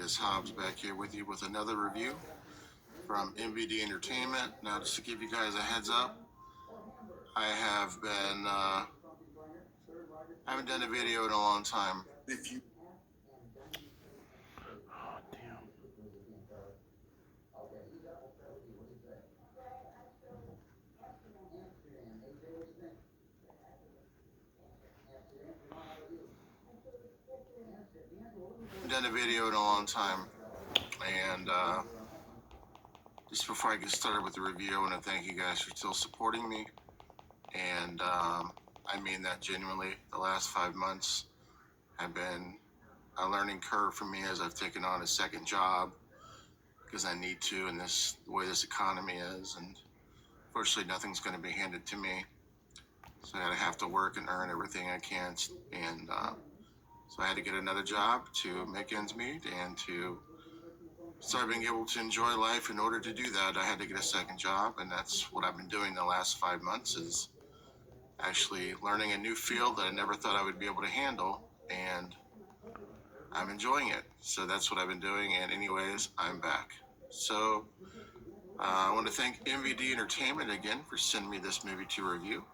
Is Hobbs back here with you with another review from MVD Entertainment. Now, just to give you guys a heads up, I have been I haven't done a video in a long time. If you done a video in a long time, and just before I get started with the review, I want to thank you guys for still supporting me, and I mean that genuinely. The last 5 months have been a learning curve for me as I've taken on a second job because I need to, and this the way this economy is, and fortunately nothing's going to be handed to me, so I have to work and earn everything I can, and so I had to get another job to make ends meet and to start being able to enjoy life. In order to do that, I had to get a second job, and that's what I've been doing the last 5 months, is actually learning a new field that I never thought I would be able to handle, and I'm enjoying it. So that's what I've been doing, and anyways, I'm back. So I want to thank MVD Entertainment again for sending me this movie to review.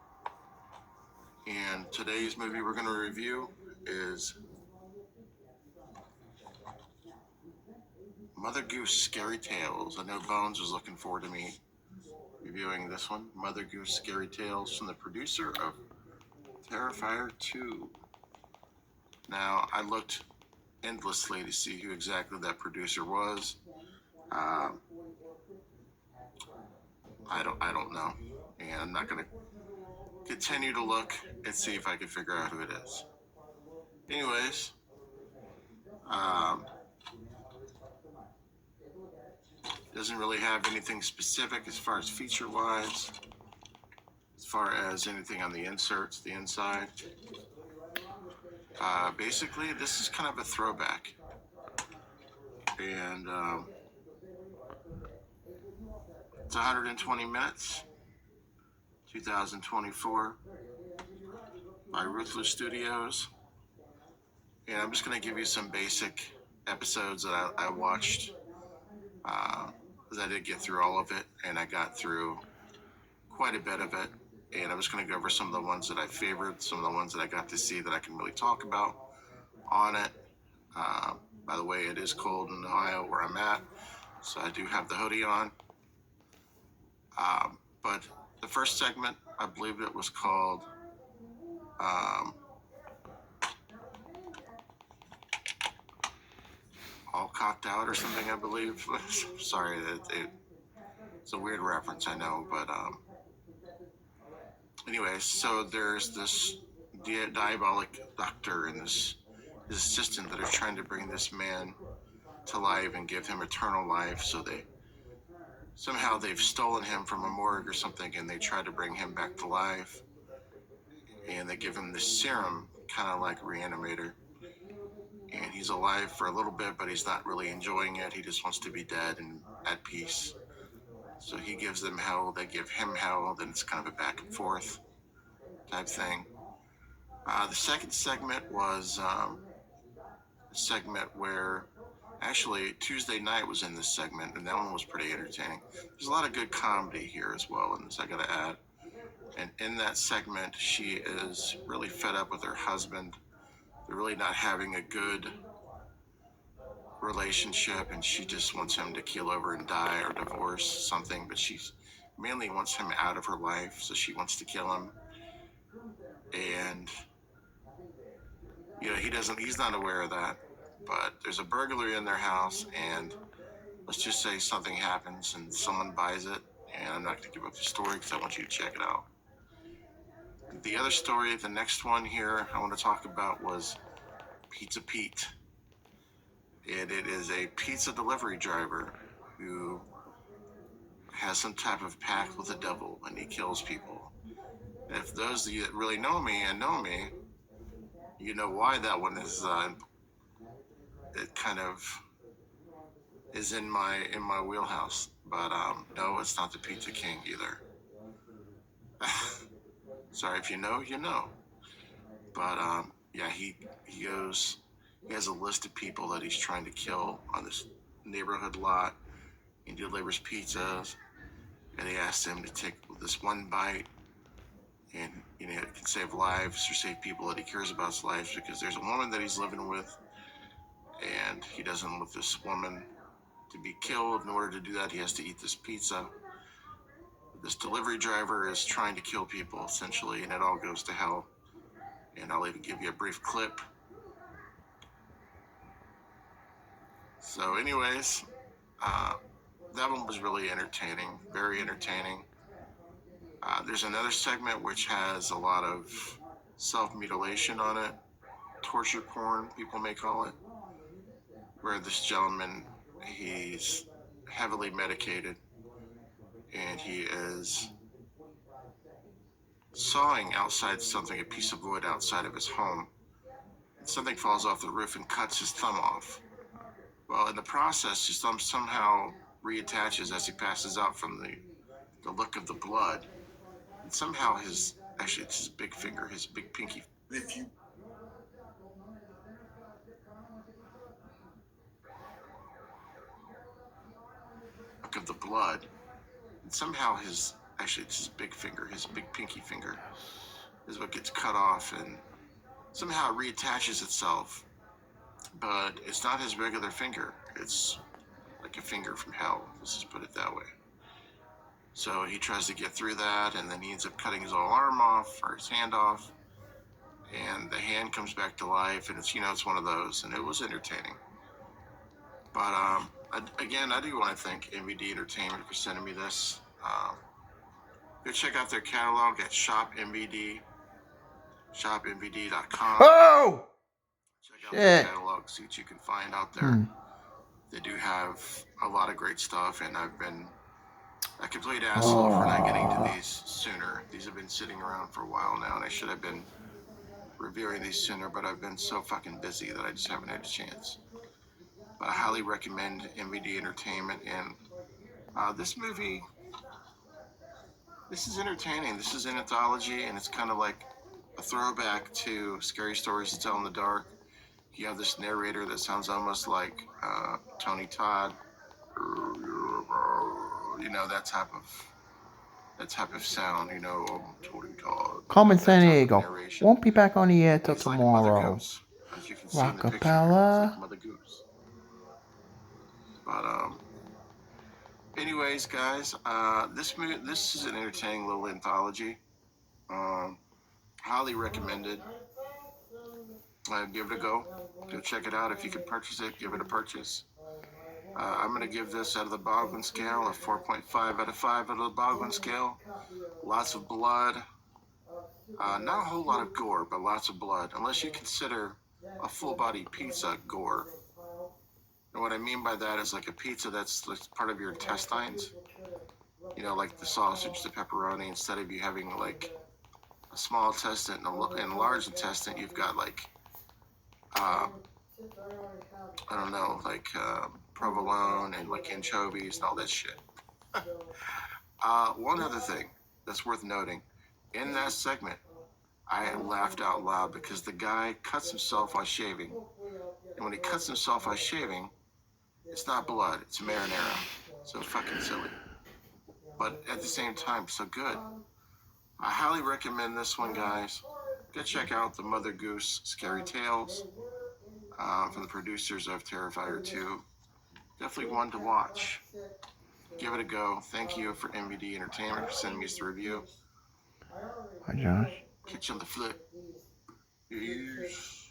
And today's movie we're going to review is Mother Goose Scary Tales. I know Bones was looking forward to me reviewing this one. Mother Goose Scary Tales, from the producer of Terrifier 2. Now, I looked endlessly to see who exactly that producer was. I don't know, and I'm not going to continue to look and see if I can figure out who it is. Anyways, doesn't really have anything specific as far as feature-wise, as far as anything on the inserts, the inside. Basically, this is kind of a throwback, and it's 120 minutes, 2024, by Ruthless Studios, and I'm just going to give you some basic episodes that I watched, because I did get through all of it, and I got through quite a bit of it, and I'm just going to go over some of the ones that I favored, some of the ones that I got to see that I can really talk about on it. By the way, it is cold in Ohio where I'm at, so I do have the hoodie on. But the first segment, I believe it was called All Cocked Out or something, I believe. Sorry, it's a weird reference, I know, but anyways, so there's this diabolic doctor and his assistant that are trying to bring this man to life and give him eternal life. So they've stolen him from a morgue or something, and they try to bring him back to life, and they give him this serum, kind of like Reanimator, and he's alive for a little bit, but he's not really enjoying it. He just wants to be dead and at peace. So he gives them hell, they give him hell, then it's kind of a back and forth type thing. The second segment was a segment where, actually, Tuesday Night was in this segment, and that one was pretty entertaining. There's a lot of good comedy here as well in this, I gotta add. And in that segment, she is really fed up with her husband. They're really not having a good relationship, and she just wants him to keel over and die or divorce something, but she mainly wants him out of her life, so she wants to kill him. And he's not aware of that, but there's a burglary in their house, and let's just say something happens and someone buys it, and I'm not going to give up the story because I want you to check it out. The other story, the next one here I want to talk about, was Pizza Pete. And it is a pizza delivery driver who has some type of pact with the devil, and he kills people. And if those of you that really know me, you know why that one is. It kind of is in my wheelhouse. But no, it's not the Pizza King either. Sorry, if you know, you know. But yeah, he goes He has a list of people that he's trying to kill on this neighborhood lot. He delivers pizzas, and he asks them to take this one bite, and it can save lives or save people that he cares about's lives, because there's a woman that he's living with, and he doesn't want this woman to be killed. In order to do that, he has to eat this pizza. This delivery driver is trying to kill people, essentially, and it all goes to hell. And I'll even give you a brief clip. So anyways, that one was really entertaining, very entertaining. There's another segment which has a lot of self-mutilation on it, torture porn, people may call it, where this gentleman, he's heavily medicated, and he is sawing outside something, a piece of wood outside of his home. Something falls off the roof and cuts his thumb off. Well, in the process, his thumb somehow reattaches as he passes out from the look of the blood. And somehow actually it's his big finger, his big pinky. If you look of the blood, and somehow actually it's his big finger, his big pinky finger is what gets cut off, and somehow it reattaches itself. But it's not his regular finger. It's like a finger from hell. Let's just put it that way. So he tries to get through that, and then he ends up cutting his whole arm off, or his hand off, and the hand comes back to life, and it's one of those, and it was entertaining. But again, I do want to thank MVD Entertainment for sending me this. Go check out their catalog at shopmvd.com. Oh! Check out their catalog, see what you can find out there. They do have a lot of great stuff, and I've been a complete asshole for not getting to these sooner. These have been sitting around for a while now, and I should have been reviewing these sooner, but I've been so fucking busy that I just haven't had a chance. But I highly recommend MVD Entertainment, and this movie, this is entertaining. This is an anthology, and it's kind of like a throwback to Scary Stories to Tell in the Dark. You have this narrator that sounds almost like Tony Todd, that type of sound, Tony Todd. Carmen Sandiego won't be back on the air till tomorrow. As you can see in the picture, Rockapella. it's like Mother Goose. But anyways, guys, this is an entertaining little anthology. Highly recommended. Give it a go. Go check it out. If you can purchase it, give it a purchase. I'm going to give this out of the Bogwin scale a 4.5 out of 5 out of the Bogwin scale. Lots of blood. Not a whole lot of gore, but lots of blood. Unless you consider a full-body pizza gore. And what I mean by that is like a pizza that's part of your intestines. Like the sausage, the pepperoni. Instead of you having like a small intestine and a large intestine, you've got like provolone and like anchovies and all that shit. One other thing that's worth noting, in that segment, I laughed out loud because the guy cuts himself while shaving. And when he cuts himself while shaving, it's not blood, it's marinara. So fucking silly. But at the same time, so good. I highly recommend this one, guys. Go check out the Mother Goose Scary Tales from the producers of Terrifier 2. Definitely one to watch. Give it a go. Thank you for MVD Entertainment for sending me this review. Hi, Josh. Catch you on the flip. Peace.